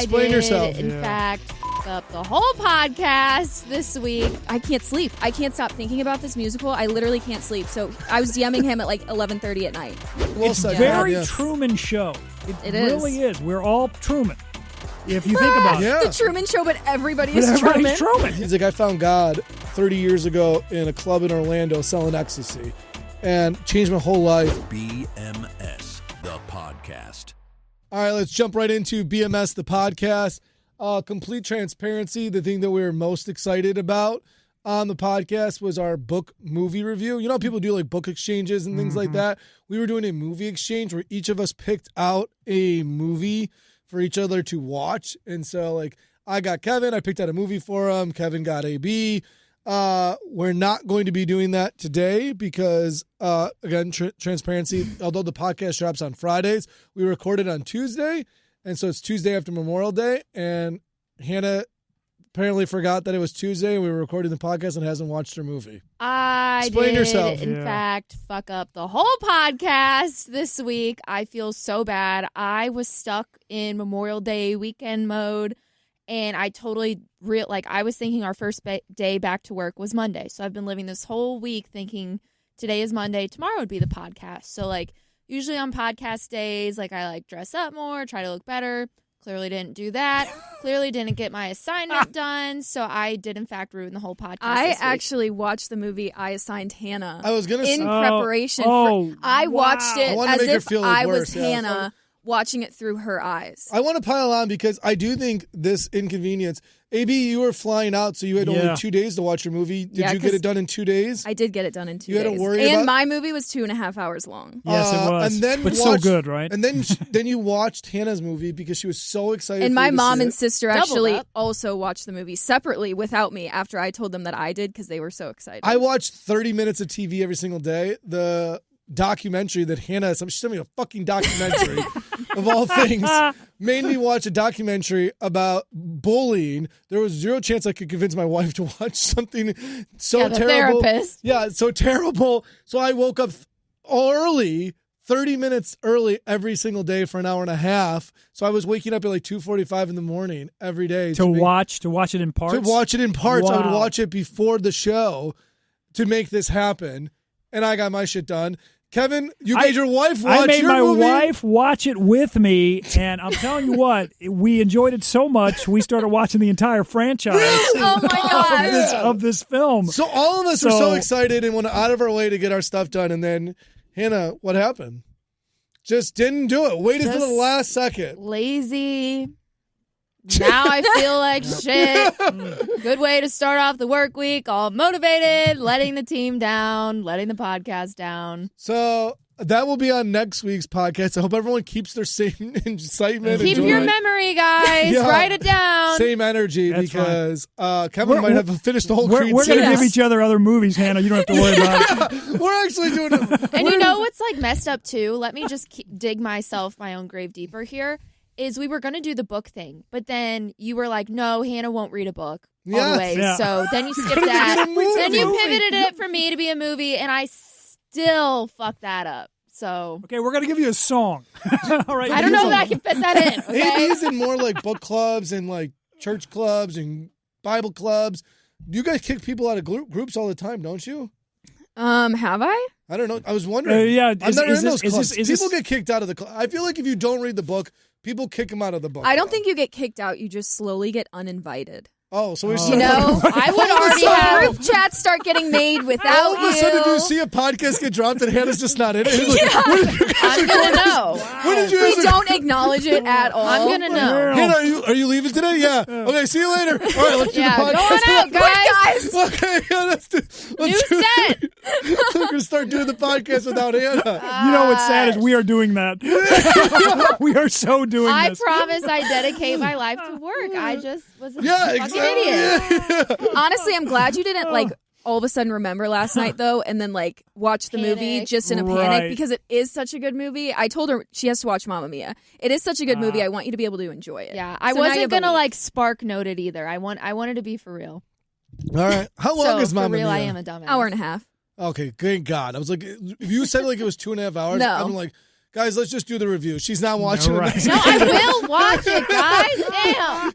Explain yourself. In fact, up the whole podcast this week. I can't sleep. I can't stop thinking about this musical. I literally can't sleep. So I was DMing him at like 11:30 at night. It's very Truman Show. It really is. We're all Truman. If you think about it. The Truman Show, but everybody is Truman. He's like, I found God 30 years ago in a club in Orlando selling ecstasy and changed my whole life. BMS, the podcast. All right, let's jump right into BMS, the podcast. Complete transparency, the thing that we were most excited about on the podcast was our book movie review. You know how people do like book exchanges and things like that? We were doing a movie exchange where each of us picked out a movie for each other to watch. And so like I got Kevin, I picked out a movie for him. Kevin got AB. We're not going to be doing that today because, again, transparency, although the podcast drops on Fridays, we recorded on Tuesday. And so it's Tuesday after Memorial Day. And Hannah apparently forgot that it was Tuesday and we were recording the podcast and hasn't watched her movie. Explain yourself. In fact, fuck up the whole podcast this week. I feel so bad. I was stuck in Memorial Day weekend mode. And I totally, I was thinking our first day back to work was Monday. So I've been living this whole week thinking today is Monday, tomorrow would be the podcast. So, usually on podcast days, I, dress up more, try to look better. Clearly didn't do that. Clearly didn't get my assignment done. So I did, in fact, ruin the whole podcast I actually watched the movie I assigned Hannah in preparation. I watched it as if I was Hannah. Watching it through her eyes. I want to pile on because I do think this inconvenience. AB, you were flying out, so you had only 2 days to watch your movie. Did you get it done in 2 days? I did get it done in 2 days. You had to worry about... And my movie was 2.5 hours long. Yes, it was. And then but so good, right? And then you watched Hannah's movie because she was so excited. And my mom and sister actually also watched the movie separately without me after I told them that I did because they were so excited. I watched 30 minutes of TV every single day. The documentary that Hannah, she sent me a fucking documentary of all things, made me watch a documentary about bullying. There was zero chance I could convince my wife to watch something so terrible. Therapist. Yeah, so terrible. So I woke up early, 30 minutes early every single day for an hour and a half. So I was waking up at 2:45 in the morning every day to watch it in parts. To watch it in parts. Wow. I would watch it before the show to make this happen. And I got my shit done. Kevin, you made your wife watch I made your my movie? wife watch it with me, and I'm telling you what, we enjoyed it so much, we started watching the entire franchise of this film. So all of us were so excited and went out of our way to get our stuff done, and then, Hannah, what happened? Just didn't do it. Waited for the last second. Lazy. Now I feel like shit. Good way to start off the work week. All motivated, letting the team down, letting the podcast down. So that will be on next week's podcast. I hope everyone keeps their same excitement. Keep your memory, guys. Write it down. Same energy. That's because Kevin might have finished the whole Creed We're going to series. give each other other movies, Hannah. You don't have to worry about it. We're actually doing it. And you know what's messed up too? Let me just dig my own grave deeper here. Is we were going to do the book thing, but then you were like, no, Hannah won't read a book all the way. Yeah. So then you skipped that. Then you pivoted it for me to be a movie, and I still fucked that up. So okay, we're going to give you a song. All right. I don't know that I can fit that in. Okay? AB's in more book clubs and church clubs and Bible clubs. You guys kick people out of groups all the time, don't you? Have I? I don't know. I was wondering. I'm never in those clubs. People get kicked out of the club. I feel like if you don't read the book, people kick them out of the book. I don't think you get kicked out. You just slowly get uninvited. Oh, so we're I would already have group chats start getting made without all of a sudden, if you see a podcast get dropped and Hannah's just not in it, I'm gonna know. We don't acknowledge it at all. I'm gonna know. Hannah, are you leaving today? Yeah. Okay, see you later. All right, let's do the podcast. Go on out, guys. Okay, let's New set. We're gonna start doing the podcast without Hannah. You know what's sad is we are doing that. We are so doing this. I promise I dedicate my life to work. I just was a fucking idiot. Yeah. Honestly, I'm glad you didn't all of a sudden remember last night though, and then watch the movie just in a panic because it is such a good movie. I told her she has to watch Mamma Mia. It is such a good movie. I want you to be able to enjoy it. Yeah, I wasn't gonna spark note it either. I wanted to be for real. All right, how long is Mamma Mia? For real, I am a dumbass. Hour and a half. Okay, thank God. I was like, if you said it was 2.5 hours, No. I'm like. Guys, let's just do the review. She's not watching No, the right. next No, I will watch it, guys.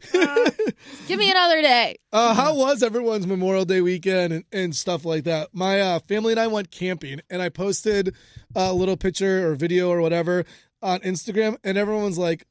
Damn. Give me another day. How was everyone's Memorial Day weekend and stuff like that? My family and I went camping, and I posted a little picture or video or whatever on Instagram, and everyone's like,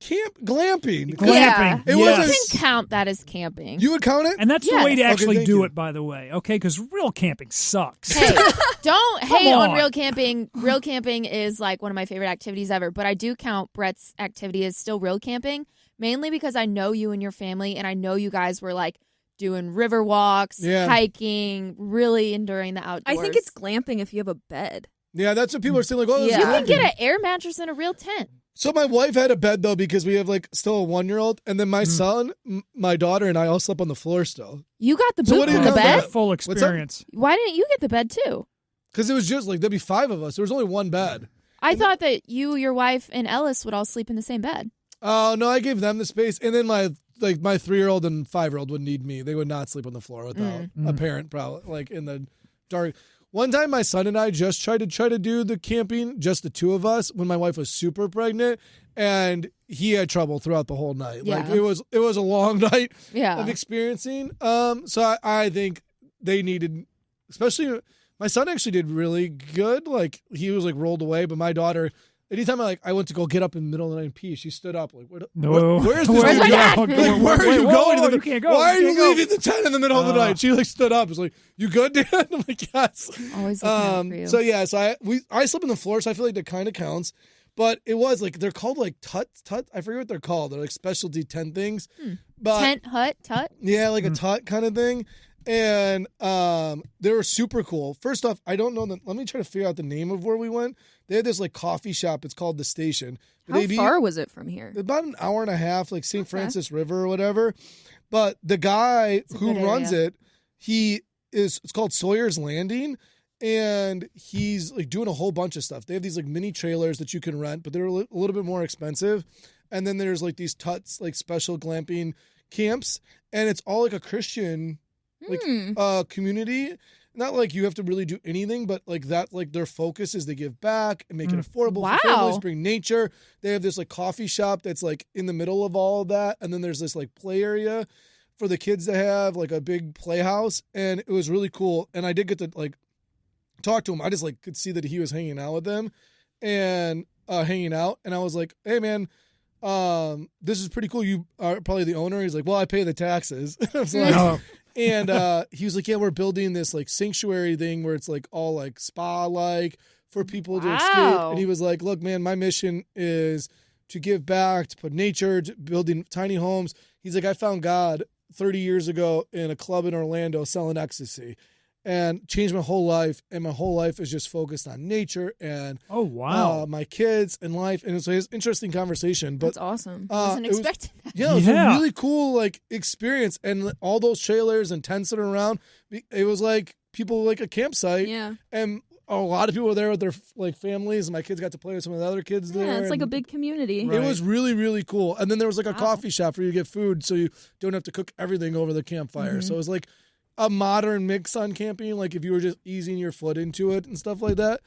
glamping. Glamping. It You wasn't- can count that as camping. You would count it? And that's the Yes. way to Okay, actually thank do you. it, by the way, okay? Because real camping sucks. Hey, don't hate on on. real camping. Real camping is like one of my favorite activities ever, but I do count Brett's activity as still real camping, mainly because I know you and your family, and I know you guys were like doing river walks, hiking, really enduring the outdoors. I think it's glamping if you have a bed. Yeah, that's what people are saying. Like, oh, Yeah. You yeah. can get an air mattress and a real tent. So my wife had a bed, though, because we have, like, still a 1-year-old. And then my son, my daughter, and I all slept on the floor still. You got the So boot what do you on the count bed? that? Full What's up? experience. Why didn't you get the bed too? Because it was just, like, there'd be 5 of us. There was only one bed. I thought that you, your wife, and Ellis would all sleep in the same bed. Oh, no, I gave them the space. And then my 3-year-old and 5-year-old would need me. They would not sleep on the floor without a parent, probably, like, in the dark. One time, my son and I just tried to do the camping, just the two of us, when my wife was super pregnant, and he had trouble throughout the whole night. Yeah. Like, it was a long night Yeah. of experiencing. So I think they needed, especially my son actually did really good. Like, he was like rolled away, but my daughter, anytime I went to go get up in the middle of the night and pee, she stood up like, No. where's this? Where's my dad? Like, where are you Whoa, going? whoa, to the, you can't go. Why are You you can't go. leaving the tent in the middle of the night? She like stood up. Was like, you good, Dan? I'm like, yes. Always looking out for you. So yeah, so I slept on the floor, so I feel like that kind of counts. But it was like they're called like Tuts. I forget what they're called. They're like specialty tent things. But Tent, hut, tut. yeah, like a tut kind of thing. And they were super cool. First off, I don't know. Let me try to figure out the name of where we went. They had this like coffee shop. It's called The Station. How far was it from here? About an hour and a half, like St. Francis River or whatever. But the guy who good runs area. it, it's called Sawyer's Landing. And he's like doing a whole bunch of stuff. They have these like mini trailers that you can rent, but they're a little bit more expensive. And then there's like these Tuts, like special glamping camps. And it's all like a Christian like community. Not like you have to really do anything, but like that, like their focus is they give back and make it affordable Wow. for families, bring nature. They have this like coffee shop that's like in the middle of all of that. And then there's this like play area for the kids to have, like a big playhouse. And it was really cool. And I did get to like talk to him. I just like could see that he was hanging out with them and hanging out. And I was like, hey man, this is pretty cool. You are probably the owner. He's like, well, I pay the taxes. I was like, No. and he was like, yeah, we're building this like sanctuary thing where it's like all like spa like for people to escape. Wow. And he was like, look, man, my mission is to give back, to put nature, to building tiny homes. He's like, I found God 30 years ago in a club in Orlando selling ecstasy and changed my whole life. And my whole life is just focused on nature and Oh, wow. my kids and life. And so it's an interesting conversation. But That's awesome. Wasn't it was- expecting that. yeah, it was Yeah. a really cool like experience, and all those trailers and tents that are around. It was like people like a campsite, Yeah. and a lot of people were there with their like families. And my kids got to play with some of the other kids there. Yeah, it's like a and big community. It was really really cool. And then there was like a Wow. coffee shop where you get food, so you don't have to cook everything over the campfire. Mm-hmm. So it was like a modern mix on camping, like if you were just easing your foot into it and stuff like that.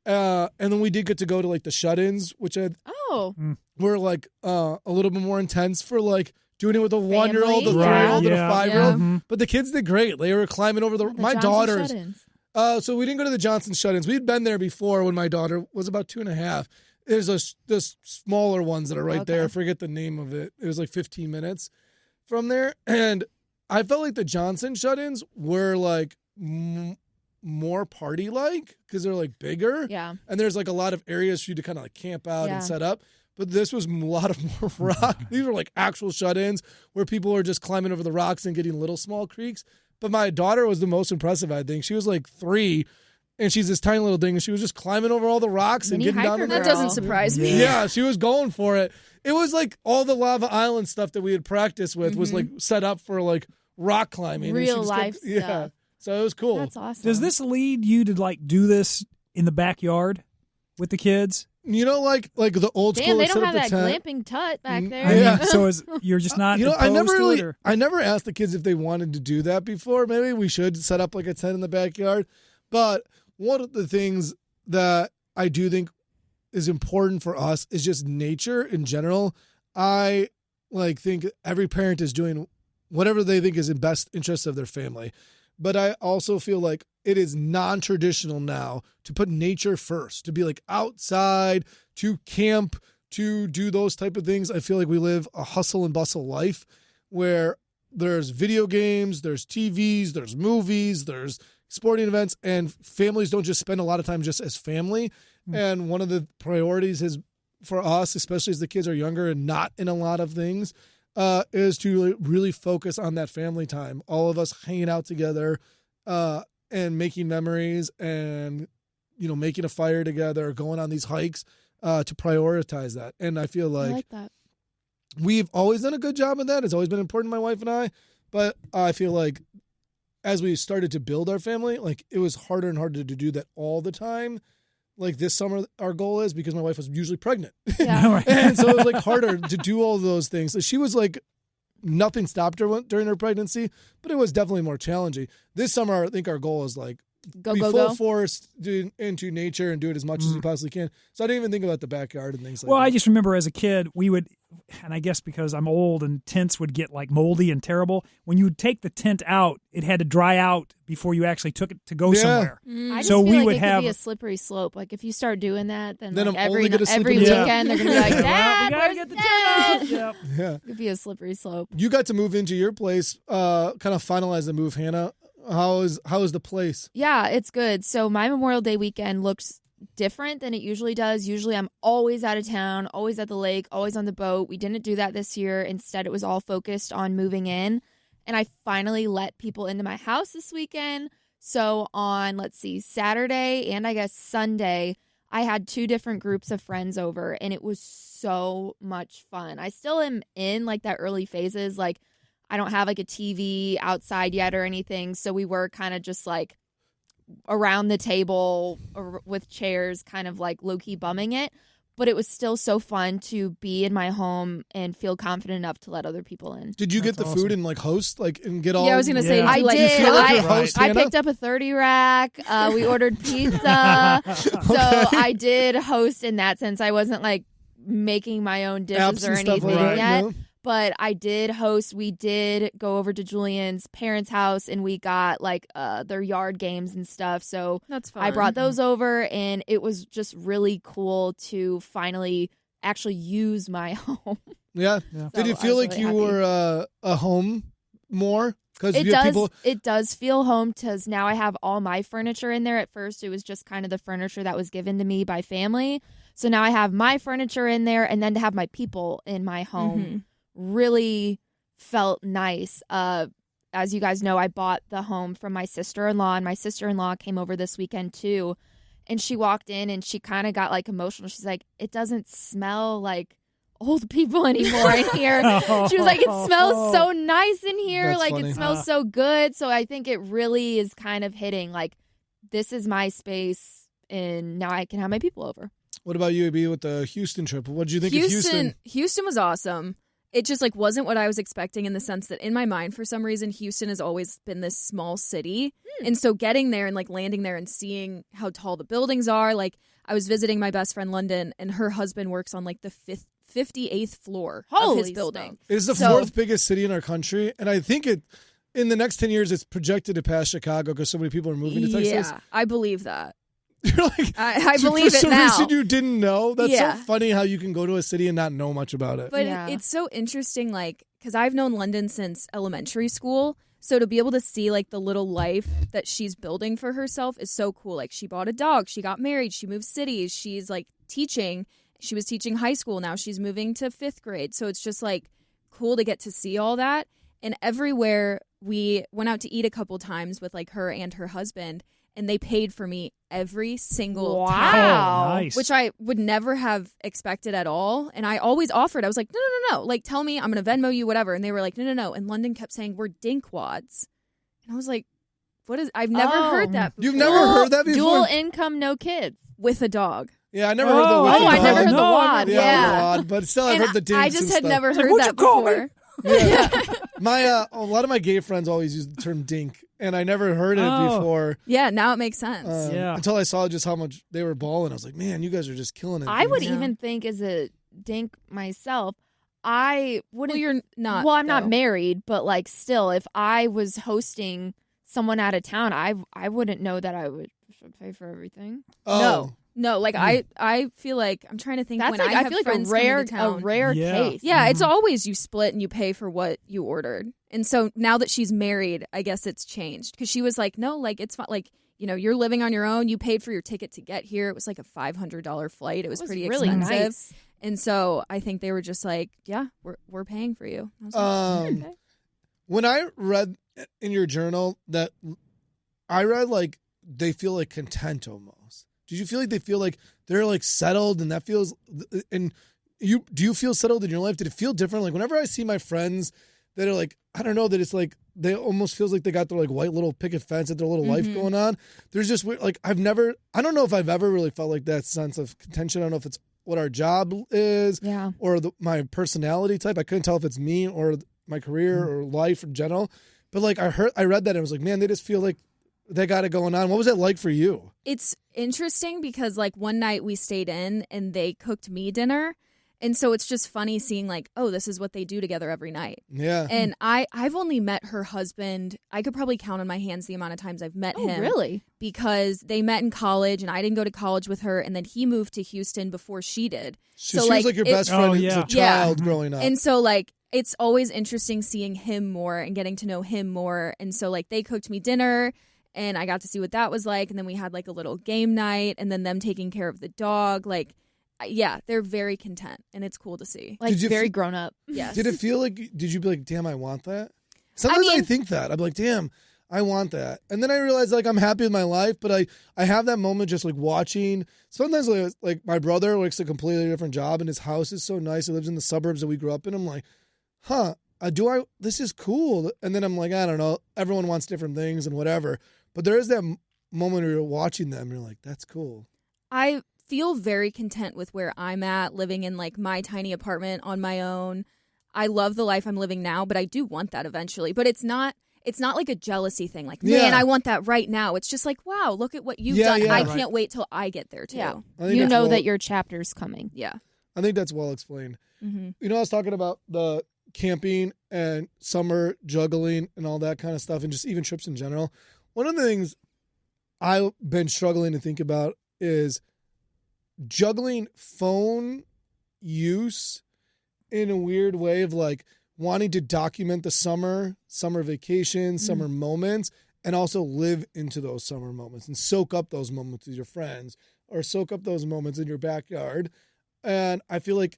And then we did get to go to like the shut-ins, which Oh, were like a little bit more intense for like doing it with a 1-year-old, a Family? 3-year-old, and a Yeah. 5-year-old. Mhm. But the kids did great. They were climbing over the my Johnson daughter's. shut-ins. So we didn't go to the Johnson shut-ins. We'd been there before when my daughter was about 2.5. There's the smaller ones that are right there. I forget the name of it. It was like 15 minutes from there. And I felt like the Johnson shut-ins were like more party-like because they're like bigger. Yeah. And there's like a lot of areas for you to kind of like camp out Yeah. and set up. But this was a lot of more rock. These were like actual shut-ins where people are just climbing over the rocks and getting little small creeks. But my daughter was the most impressive, I think. She was like 3, and she's this tiny little thing, and she was just climbing over all the rocks and Mini getting down hiker to the That girl. doesn't surprise me. Yeah, she was going for it. It was like all the Lava Island stuff that we had practiced with was like set up for like rock climbing. and she Real just life Yeah. stuff. So it was cool. That's awesome. Does this lead you to like do this in the backyard with the kids? You know, like the old Damn, school. they like, don't set have up the that tent. glamping tut back there. I Yeah. mean, so you're just not You know, I never opposed to it, or? I never asked the kids if they wanted to do that before. Maybe we should set up like a tent in the backyard. But one of the things that I do think is important for us is just nature in general. I think every parent is doing whatever they think is in best interest of their family. But I also feel like it is non-traditional now to put nature first, to be like outside, to camp, to do those type of things. I feel like we live a hustle and bustle life where there's video games, there's TVs, there's movies, there's sporting events, and families don't just spend a lot of time just as family. And one of the priorities is for us, especially as the kids are younger and not in a lot of things, is to really focus on that family time. All of us hanging out together and making memories and, making a fire together, going on these hikes to prioritize that. And I feel I like that. We've always done a good job of that. It's always been important to my wife and I. But I feel like as we started to build our family, it was harder and harder to do that all the time. Like this summer, our goal is because my wife was usually pregnant. Yeah. And so it was harder to do all those things. So she was nothing stopped her during her pregnancy, but it was definitely more challenging. This summer, I think our goal is be full force into nature and do it as much as you possibly can. So I didn't even think about the backyard and things like that. Well, I just remember as a kid, we would, and I guess because I'm old and tents would get moldy and terrible, when you would take the tent out, it had to dry out before you actually took it to go somewhere. I just feel like it could be a slippery slope. Like if you start doing that, then every weekend they're going to be like, Dad, where's the tent? Yeah. It could be a slippery slope. You got to move into your place, kind of finalize the move, Hannah. How is the place? Yeah, it's good. So my Memorial Day weekend looks different than it usually does. Usually I'm always out of town, always at the lake, always on the boat. We didn't do that this year. Instead, it was all focused on moving in. And I finally let people into my house this weekend. So on, Saturday and I guess Sunday, I had 2 different groups of friends over, and it was so much fun. I still am in that early phases. I don't have a TV outside yet or anything. So we were kind of just around the table or with chairs, kind of low-key bumming it. But it was still so fun to be in my home and feel confident enough to let other people in. Did you get the food and host and get all? Yeah, I was gonna say. I did. I picked up a 30 rack. We ordered pizza, so I did host in that sense. I wasn't making my own dishes or anything yet. No? But I did host. We did go over to Julian's parents' house, and we got their yard games and stuff. So that's fun. I brought those over, and it was just really cool to finally actually use my home. Yeah. So did you feel like you were a home more? Because it does feel home because now I have all my furniture in there. At first, it was just kind of the furniture that was given to me by family. So now I have my furniture in there, and then to have my people in my home really felt nice. As you guys know, I bought the home from my sister-in-law, and my sister-in-law came over this weekend too. And she walked in and she kind of got emotional. She's like, it doesn't smell like old people anymore in here. She was like, it smells so nice in here. That's funny. It smells so good. So I think it really is kind of hitting this is my space, and now I can have my people over. What about you, AB, with the Houston trip? What did you think of Houston? Houston was awesome. It just wasn't what I was expecting, in the sense that in my mind, for some reason, Houston has always been this small city. And so getting there and landing there and seeing how tall the buildings are. I was visiting my best friend London, and her husband works on the 58th floor of his building. It is the 4th biggest city in our country. And I think in the next 10 years, it's projected to pass Chicago because so many people are moving to Texas. Yeah, I believe that. You're I believe it now. For some reason you didn't know. That's so funny how you can go to a city and not know much about it. But it's so interesting, because I've known London since elementary school. So to be able to see the little life that she's building for herself is so cool. She bought a dog, she got married, she moved cities, she's teaching. She was teaching high school, now she's moving to 5th grade. So it's just cool to get to see all that. And everywhere, we went out to eat a couple times with her and her husband. And they paid for me every single time. Oh, nice. Which I would never have expected at all. And I always offered. I was like, no. Tell me, I'm going to Venmo you, whatever. And they were like, no. And London kept saying, we're DINKWADS. And I was like, what is... I've never heard that before. You've never heard that before? Dual income, no kids. With a dog. Yeah, I never heard the word. I never heard the WAD. Yeah. But still, I've heard the dinks. I just had never heard what'd that you call before. Yeah. A lot of my gay friends always use the term dink, and I never heard it before. Yeah, now it makes sense. Until I saw just how much they were balling. I was like, man, you guys are just killing it. I would even think as a dink myself, I wouldn't. Well, you're not. Well, I'm not married, but like still, if I was hosting someone out of town, I wouldn't know that I should pay for everything. Oh. No, like I feel like I'm trying to think. That's when like I feel like friends a rare case. Yeah, it's always you split and you pay for what you ordered. And so now that she's married, I guess it's changed because she was like, no, like it's fine. Like, you know, you're living on your own. You paid for your ticket to get here. It was like a $500 flight. It was pretty really expensive. Nice. And so I think they were just like, yeah, we're paying for you. I was like, okay. When I read in your journal that I read like they feel like content almost. Did you feel like they feel like they're like settled and that feels and do you feel settled in your life? Did it feel different? Like whenever I see my friends that are like, I don't know, that it's like they almost feels like they got their like white little picket fence at their little life going on. There's just like I don't know if I've ever really felt like that sense of contention. I don't know if it's what our job is or my personality type. I couldn't tell if it's me or my career or life in general. But like I read that and I was like, man, they just feel like they got it going on. What was it like for you? It's interesting because like one night we stayed in and they cooked me dinner. And so it's just funny seeing like, oh, this is what they do together every night. Yeah. And I've only met her husband. I could probably count on my hands the amount of times I've met him. Really? Because they met in college and I didn't go to college with her. And then he moved to Houston before she did. She was like your best friend as a child growing up. And so like, it's always interesting seeing him more and getting to know him more. And so like they cooked me dinner and I got to see what that was like. And then we had like a little game night and then them taking care of the dog. Like, yeah, they're very content, and it's cool to see. Like, very grown up. Yes. Did it feel like, did you be like, damn, I want that? Sometimes I think that. I'm like, damn, I want that. And then I realize, like, I'm happy with my life, but I have that moment just, like, watching. Sometimes, like my brother works a completely different job, and his house is so nice. He lives in the suburbs that we grew up in. I'm like, this is cool. And then I'm like, I don't know. Everyone wants different things and whatever. But there is that moment where you're watching them, and you're like, that's cool. I feel very content with where I'm at, living in like my tiny apartment on my own. I love the life I'm living now, but I do want that eventually. But it's not like a jealousy thing. Like, man, I want that right now. It's just like, wow, look at what you've done. I can't wait till I get there too. Yeah. You know that your chapter's coming. Yeah. I think that's well explained. Mm-hmm. You know, I was talking about the camping and summer juggling and all that kind of stuff and just even trips in general. One of the things I've been struggling to think about is juggling phone use in a weird way of like wanting to document the summer vacation, summer moments, and also live into those summer moments and soak up those moments with your friends or soak up those moments in your backyard. And I feel like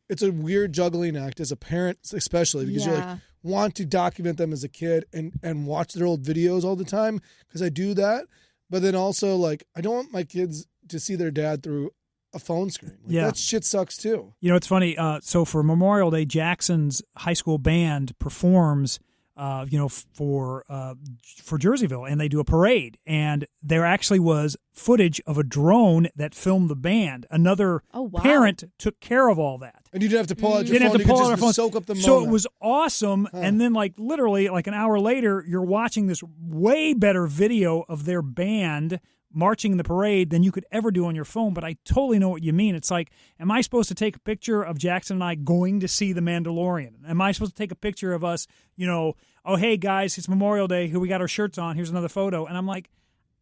it's a weird juggling act as a parent, especially because you like want to document them as a kid and watch their old videos all the time because I do that. But then also like I don't want my kids to see their dad through a phone screen. Like, that shit sucks too. You know, it's funny. So for Memorial Day, Jackson's high school band performs, for Jerseyville, and they do a parade. And there actually was footage of a drone that filmed the band. Another parent took care of all that. And you didn't have to pull out your phone. You could just soak up the moment. So it was awesome. And then, like, literally, like an hour later, you're watching this way better video of their band marching in the parade than you could ever do on your phone. But I totally know what you mean. It's like, am I supposed to take a picture of Jackson and I going to see The Mandalorian? Am I supposed to take a picture of us, oh, hey, guys, it's Memorial Day. Here we got our shirts on. Here's another photo. And I'm like,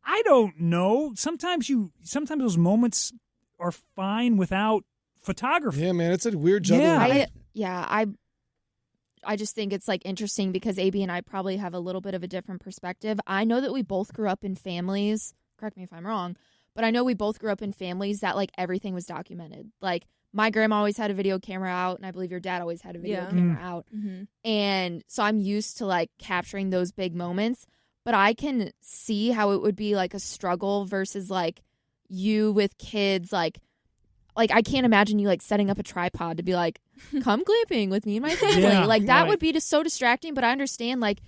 I don't know. Sometimes those moments are fine without photography. Yeah, man, it's a weird juggling. I just think it's like interesting because AB and I probably have a little bit of a different perspective. I know that we both grew up in families. Correct me if I'm wrong, but I know we both grew up in families that like everything was documented. Like my grandma always had a video camera out, and I believe your dad always had a video camera out. Mm-hmm. And so I'm used to like capturing those big moments, but I can see how it would be like a struggle versus like you with kids. Like I can't imagine you like setting up a tripod to be like, come glamping with me and my family. That would be just so distracting. But I understand like,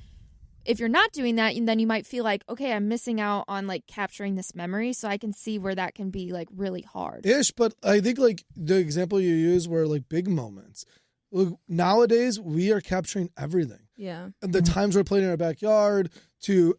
if you're not doing that, then you might feel like, okay, I'm missing out on like capturing this memory. So I can see where that can be like really hard. But I think like the example you use were like big moments. Look, nowadays we are capturing everything. Yeah. the times we're playing in our backyard to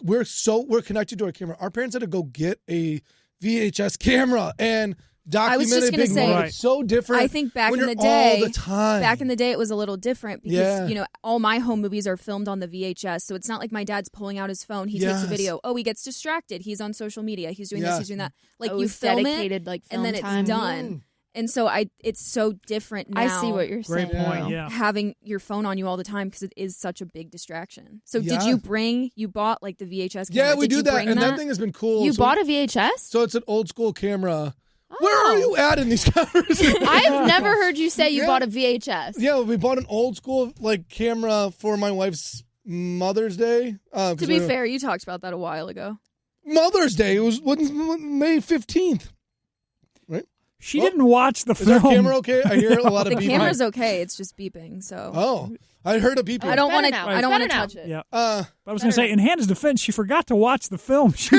we're connected to our camera. Our parents had to go get a VHS camera and document a big moment. It's so different. I think back in the day, it was a little different because all my home movies are filmed on the VHS, so it's not like my dad's pulling out his phone. He takes a video. Oh, he gets distracted. He's on social media. He's doing this. He's doing that. Like you film dedicated, it, and then it's done. And so it's so different now. I see what you're saying. Great point, yeah. Having your phone on you all the time because it is such a big distraction. So did you bought like the VHS camera? Yeah, we do that. And that thing has been cool. You bought a VHS? So it's an old school camera. Oh. Where are you at in these conversations? I've never heard you say you bought a VHS. Yeah, we bought an old school camera for my wife's Mother's Day. To be fair, you talked about that a while ago. Mother's Day. It was May 15th. Right? She didn't watch the film. Is our camera okay? I hear a lot of beeping. The camera's okay. It's just beeping. So. Oh, I heard a beeping. I don't want to touch it. Yeah. I was going to say, in Hannah's defense, she forgot to watch the film. So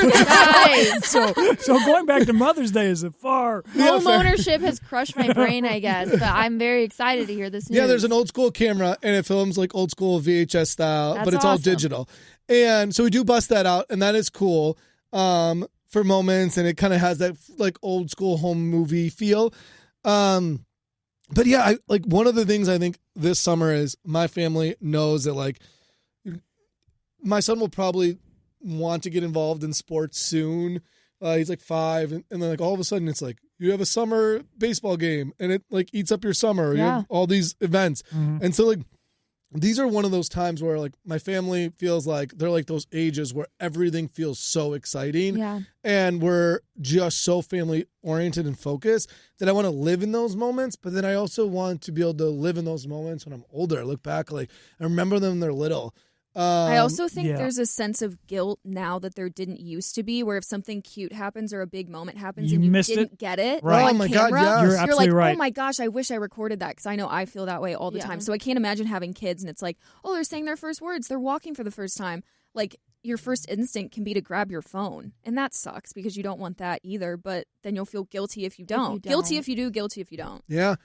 going back to Mother's Day is a far. Home ownership has crushed my brain, I guess. But I'm very excited to hear this news. Yeah, there's an old school camera, and it films like old school VHS style, but it's all digital. And so we do bust that out, and that is cool. For moments, and it kind of has that old school home movie feel. But yeah, one of the things I think this summer is my family knows that my son will probably want to get involved in sports soon. He's 5, and then all of a sudden it's you have a summer baseball game, and it eats up your summer. You have all these events, and so these are one of those times where my family feels like they're those ages where everything feels so exciting and we're just so family oriented and focused that I want to live in those moments. But then I also want to be able to live in those moments when I'm older. I look back, I remember them when they're little. I also think there's a sense of guilt now that there didn't used to be, where if something cute happens or a big moment happens and you didn't get it right. on camera, You're absolutely right. oh my gosh, I wish I recorded that, because I know I feel that way all the time. So I can't imagine having kids and it's oh, they're saying their first words, they're walking for the first time. Your first instinct can be to grab your phone, and that sucks because you don't want that either, but then you'll feel guilty if you don't. Guilty if you do, guilty if you don't. Yeah.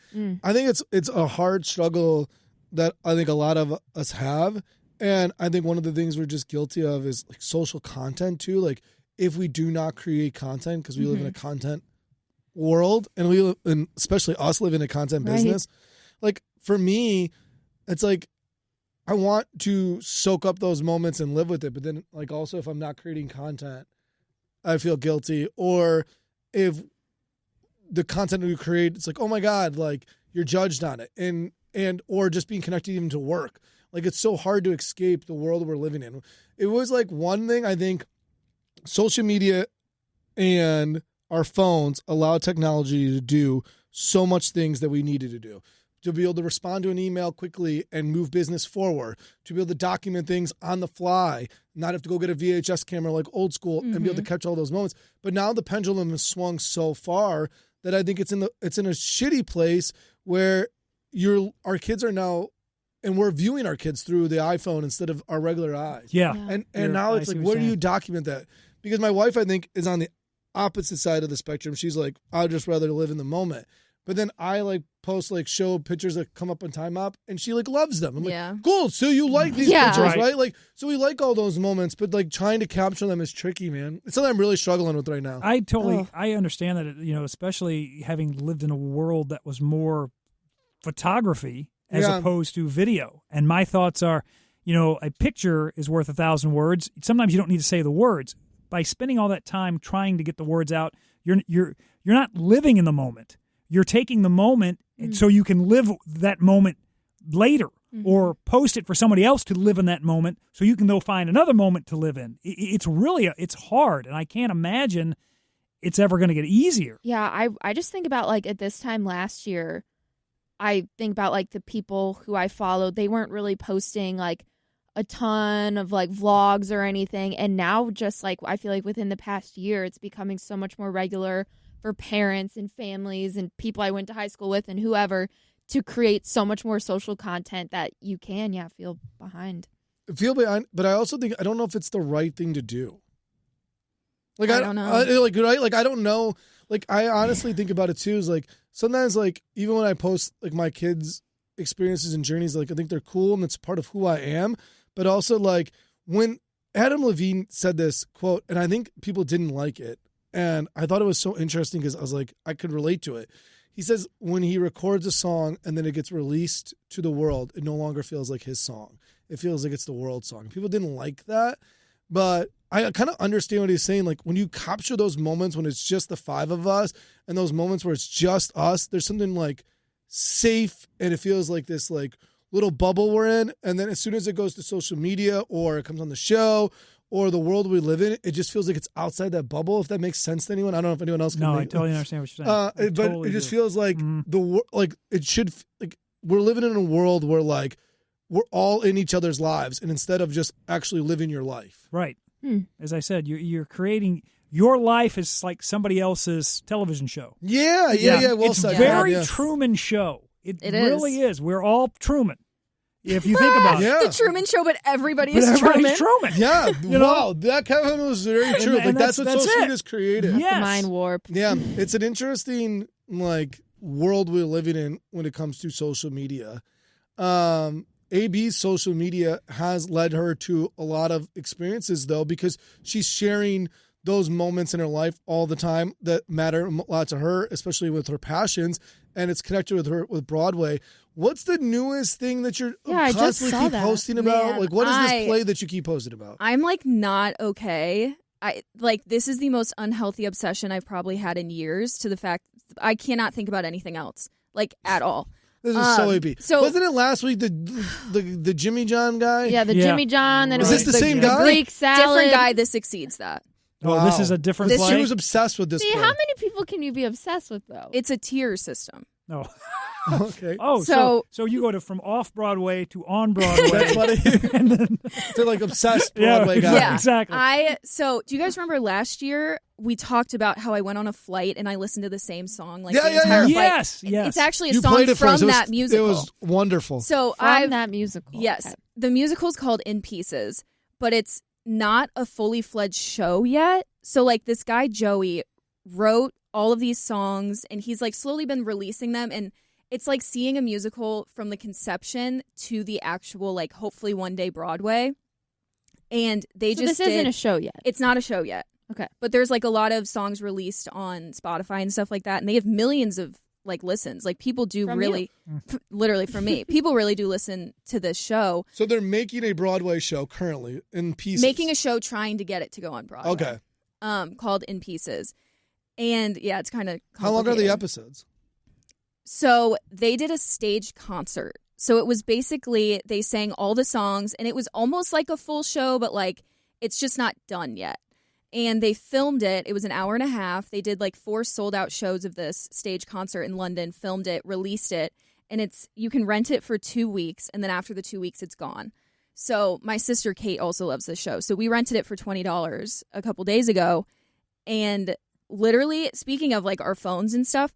I think it's a hard struggle that I think a lot of us have. And I think one of the things we're just guilty of is social content too. If we do not create content, because we live in a content world, and and especially us live in a content business. For me, it's I want to soak up those moments and live with it. But then also if I'm not creating content, I feel guilty. Or if the content we create, it's oh my God, you're judged on it. And or just being connected even to work. It's so hard to escape the world we're living in. It was one thing I think social media and our phones allow technology to do so much things that we needed to do. To be able to respond to an email quickly and move business forward. To be able to document things on the fly. Not have to go get a VHS camera old school and be able to catch all those moments. But now the pendulum has swung so far that I think it's in a shitty place where our kids are now. And we're viewing our kids through the iPhone instead of our regular eyes. Yeah. And now it's where do you document that? Because my wife, I think, is on the opposite side of the spectrum. She's I'd just rather live in the moment. But then I post show pictures that come up on Time Up, and she loves them. I'm cool. So you like these pictures, right? So we like all those moments, but trying to capture them is tricky, man. It's something I'm really struggling with right now. I understand that, especially having lived in a world that was more photography as opposed to video. And my thoughts are, a picture is worth 1,000 words. Sometimes you don't need to say the words. By spending all that time trying to get the words out, you're not living in the moment. You're taking the moment so you can live that moment later or post it for somebody else to live in that moment so you can go find another moment to live in. It's really, it's hard, and I can't imagine it's ever going to get easier. Yeah, I just think about at this time last year, I think about the people who I followed, they weren't really posting a ton of vlogs or anything. And now just I feel within the past year, it's becoming so much more regular for parents and families and people I went to high school with and whoever to create so much more social content that you can, feel behind. Feel behind, but I also think, I don't know if it's the right thing to do. I don't know. I don't know. I honestly think about it too, is sometimes even when I post my kids' experiences and journeys, like I think they're cool and it's part of who I am. But also like when Adam Levine said this quote, and I think people didn't like it, and I thought it was so interesting because I was like, I could relate to it. He says when he records a song and then it gets released to the world, it no longer feels like his song. It feels like it's the world's song. People didn't like that, but I kind of understand what he's saying. Like when you capture those moments when it's just the five of us and those moments where it's just us, there's something like safe and it feels like this like little bubble we're in. And then as soon as it goes to social media or it comes on the show or the world we live in, it just feels like it's outside that bubble, if that makes sense to anyone. I don't know if anyone else can. No, I totally understand what you're saying. But it just feels like it should, like we're living in a world where like we're all in each other's lives and instead of just actually living your life. Right. As I said, you're creating your life is like somebody else's television show. Yeah. Well it's said. very Truman Show. It really is. We're all Truman. If you think about it. The Truman Show, but everybody is Truman. Yeah. Wow. That Kevin was very true. And that's what social media has created. Yes. The mind warp. Yeah. It's an interesting like world we're living in when it comes to social media. AB's social media has led her to a lot of experiences, though, because she's sharing those moments in her life all the time that matter a lot to her, especially with her passions, and it's connected with her with Broadway. What's the newest thing that you're constantly keep posting about? Man, like, what is this play that you keep posting about? I'm like not okay. This is the most unhealthy obsession I've probably had in years, to the fact I cannot think about anything else, like at all. This is so AB. So wasn't it last week the Jimmy John guy? Yeah, Jimmy John. Then is this the same guy? Greek salad. Different guy. This exceeds that. Oh, this is a different play? She was obsessed with this play. How many people can you be obsessed with, though? It's a tier system. No. Okay. Oh, so you go from off Broadway to on Broadway. That's funny. And then, they're like obsessed Broadway guys. Yeah, exactly. So do you guys remember last year we talked about how I went on a flight and I listened to the same song the entire flight? Yes. It's actually a you song played it from that musical. It was wonderful. So from that musical. Yes. Okay. The musical's called In Pieces, but it's not a fully fledged show yet. So like this guy Joey wrote all of these songs and he's like slowly been releasing them, and it's like seeing a musical from the conception to the actual, like, hopefully one day Broadway. And this isn't a show yet. It's not a show yet. Okay. But there's like a lot of songs released on Spotify and stuff like that, and they have millions of like listens. Like people do from really, literally from me. People really do listen to this show. So they're making a Broadway show currently in Pieces. Making a show trying to get it to go on Broadway. Okay. Called In Pieces. And yeah, it's kind of complicated. How long are the episodes? So they did a stage concert. So it was basically they sang all the songs, and it was almost like a full show, but like it's just not done yet. And they filmed it. It was an hour and a half. They did like 4 sold out shows of this stage concert in London, filmed it, released it, and you can rent it for 2 weeks, and then after the 2 weeks, it's gone. So my sister Kate also loves this show. So we rented it for $20 a couple days ago, and literally, speaking of like our phones and stuff,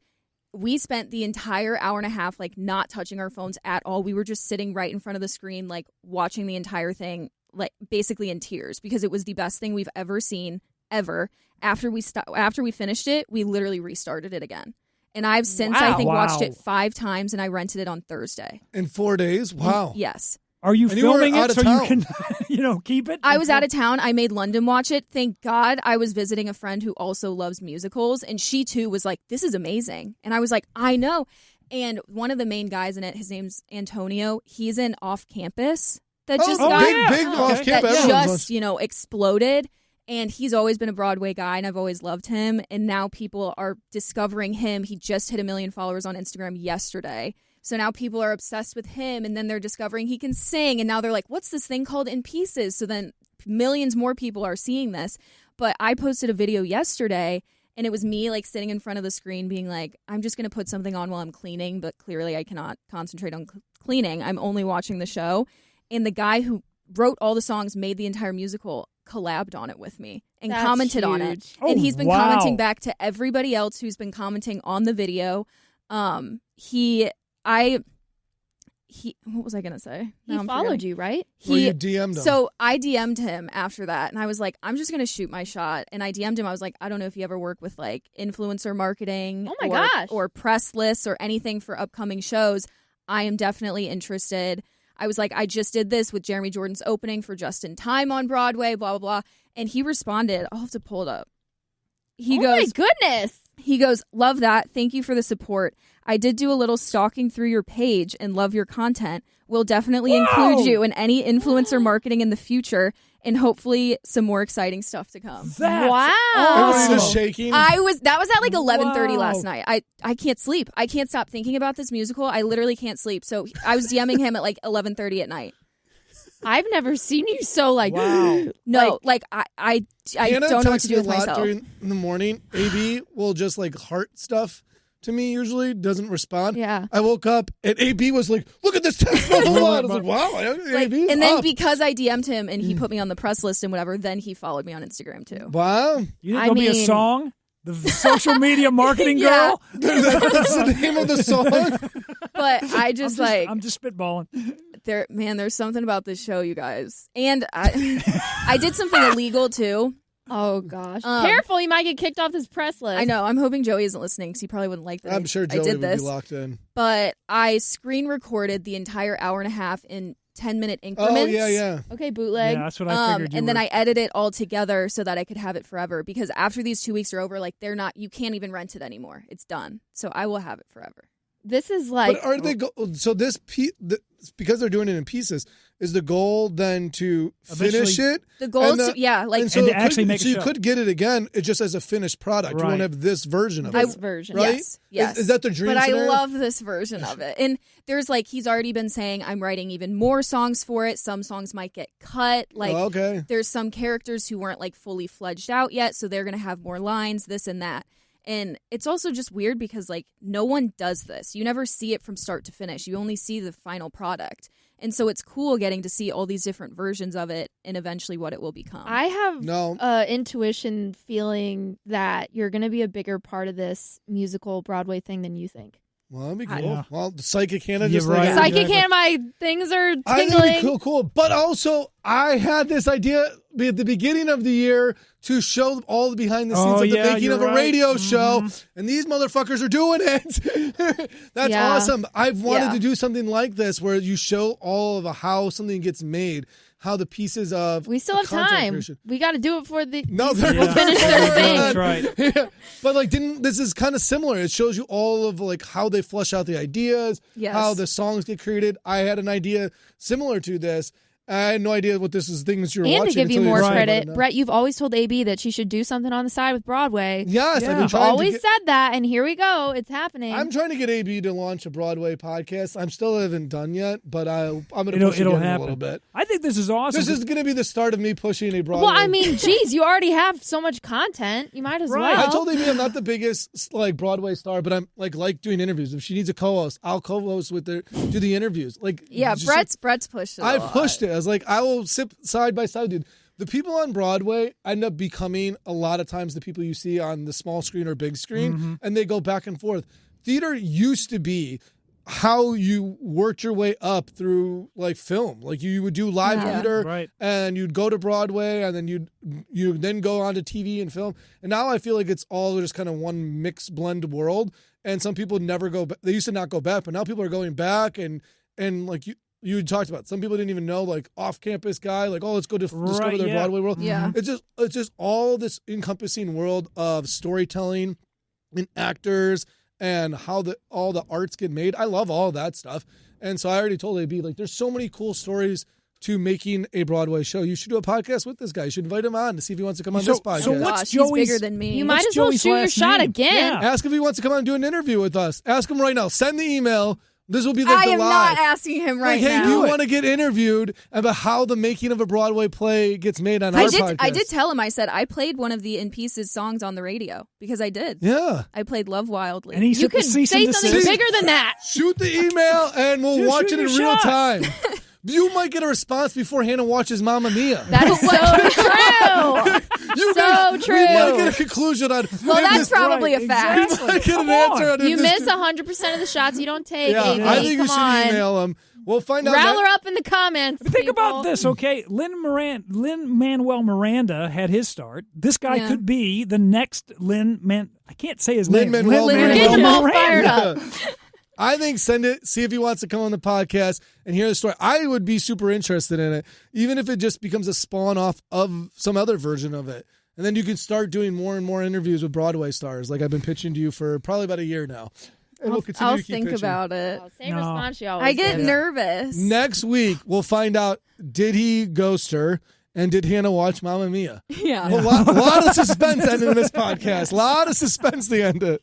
we spent the entire hour and a half like not touching our phones at all. We were just sitting right in front of the screen, like watching the entire thing, like basically in tears, because it was the best thing we've ever seen ever. After we finished it, we literally restarted it again. And I've since I think watched it 5 times, and I rented it on Thursday. In 4 days? Wow. Yes. Are you filming it so you can, keep it? I was out of town. I made London watch it. Thank God I was visiting a friend who also loves musicals, and she too was like, "This is amazing." And I was like, "I know." And one of the main guys in it, his name's Antonio. He's in Off Campus that just big Off Campus that just exploded. And he's always been a Broadway guy, and I've always loved him. And now people are discovering him. He just hit 1 million followers on Instagram yesterday. So now people are obsessed with him, and then they're discovering he can sing, and now they're like, what's this thing called In Pieces? So then millions more people are seeing this. But I posted a video yesterday, and it was me like sitting in front of the screen being like, I'm just going to put something on while I'm cleaning, but clearly I cannot concentrate on cleaning. I'm only watching the show. And the guy who wrote all the songs, made the entire musical, collabed on it with me and commented on it. Oh, and he's been commenting back to everybody else who's been commenting on the video. What was I going to say? He followed you, right? You DM'd him. So I DM'd him after that, and I was like, I'm just going to shoot my shot. And I DM'd him. I was like, I don't know if you ever work with like influencer marketing gosh, or press lists or anything for upcoming shows. I am definitely interested. I was like, I just did this with Jeremy Jordan's opening for Just in Time on Broadway, blah, blah, blah. And he responded, I'll have to pull it up. He goes, my goodness. He goes, love that. Thank you for the support. I did do a little stalking through your page and love your content. We'll definitely include you in any influencer marketing in the future and hopefully some more exciting stuff to come. Wow. Everybody just shaking. That was at like 11:30 last night. I can't sleep. I can't stop thinking about this musical. I literally can't sleep. So I was DMing him at like 11:30 at night. I've never seen you so like no, like I don't know what to do with myself. During in the morning, AB will just like heart stuff to me, usually doesn't respond. Yeah. I woke up and AB was like, look at this text. I was like, wow, AB's and then up. because I DM'd him and he put me on the press list and whatever, then he followed me on Instagram too. Wow. You think there'll be a song? The social media marketing girl? That's the name of the song. But I'm just spitballing. There's something about this show, you guys. And I did something illegal too. Oh, gosh. Careful, you might get kicked off this press list. I know. I'm hoping Joey isn't listening because he probably wouldn't like that. I'm sure Joey would be locked in. But I screen recorded the entire hour and a half in 10-minute increments. Oh, yeah. Okay, bootleg. Yeah, that's what I figured and then I edit it all together so that I could have it forever. Because after these 2 weeks are over, like you can't even rent it anymore. It's done. So I will have it forever. This is like... But are they so this because they're doing it in pieces, is the goal then to finish it? The goal is and to actually make it. So you could get it again, just as a finished product. Right. You won't have this version of it. This version. Right? Yes. Is that the dream But scenario? I love this version of it. And there's he's already been saying I'm writing even more songs for it. Some songs might get cut. Okay. There's some characters who weren't fully fledged out yet, so they're going to have more lines, this and that. And it's also just weird because, no one does this. You never see it from start to finish. You only see the final product. And so it's cool getting to see all these different versions of it and eventually what it will become. I have intuition feeling that you're going to be a bigger part of this musical Broadway thing than you think. Well, that'd be cool. Yeah. Well, the Psychic Hannah just right. Psychic Hannah, my things are tingling. I think it'd be cool. But also, I had this idea at the beginning of the year to show all the behind the scenes of the making of a radio show, and these motherfuckers are doing it. That's awesome. I've wanted to do something like this where you show all of how something gets made. How the pieces of we still have time. Creation. We got to do it for the finish their thing. That's right. Yeah. But this is kind of similar. It shows you all of how they flesh out the ideas, how the songs get created. I had an idea similar to this. I had no idea what this is. Things you're watching. And to give you more credit, Bret, you've always told AB that she should do something on the side with Broadway. Yes, I've been trying always said that, and here we go. It's happening. I'm trying to get AB to launch a Broadway podcast. I'm still haven't done yet, but I'm going to push it'll again happen a little bit. I think this is awesome. This is going to be the start of me pushing a Broadway. Well, I mean, geez, you already have so much content. You might as well. I told AB I'm not the biggest Broadway star, but I'm like doing interviews. If she needs a co-host, I'll co-host with her, do the interviews. Brett's pushed it. I've pushed it. I was like, I will sit side by side, dude. The people on Broadway end up becoming a lot of times the people you see on the small screen or big screen, and they go back and forth. Theater used to be how you worked your way up through film. You would do live theater, and you'd go to Broadway, and then you'd then go on to TV and film. And now I feel like it's all just kind of one mixed blend world. And some people never go back. They used to not go back, but now people are going back and you talked about. Some people didn't even know, off-campus guy, let's go discover their Broadway world. Yeah. It's just all this encompassing world of storytelling and actors and how all the arts get made. I love all that stuff. And so I already told AB, there's so many cool stories to making a Broadway show. You should do a podcast with this guy. You should invite him on to see if he wants to come on this podcast. So what's he's bigger than me. You might as well shoot your shot again. Yeah. Ask if he wants to come on and do an interview with us. Ask him right now. Send the email. This will be I the am live. not asking him right now. Hey, do you want to get interviewed about how the making of a Broadway play gets made on our podcast? I did tell him. I said I played one of the In Pieces songs on the radio because I did. Yeah. I played Love Wildly. And he you could say something bigger than that. Shoot the email and we'll watch it in real time. You might get a response before Hannah watches Mamma Mia. That is so true. True. We might get a conclusion on. Well, that's probably a fact. We might get an answer on you miss 100% of the shots you don't take. Yeah, AB. I think you should on. email him. We'll find out. Rally up in the comments. Think about this, okay? Lin-Manuel Miranda had his start. This guy could be the next I can't say his name. Lin-Manuel You're getting them all fired up. I think send it, see if he wants to come on the podcast and hear the story. I would be super interested in it, even if it just becomes a spawn off of some other version of it. And then you can start doing more and more interviews with Broadway stars, like I've been pitching to you for probably about a year now. And we'll continue I'll to keep think pitching. about it. Same response you always I get give. nervous. Next week, we'll find out, did he ghost her? And did Hannah watch Mamma Mia? Yeah. A lot of suspense ending this podcast. A lot of suspense to end it.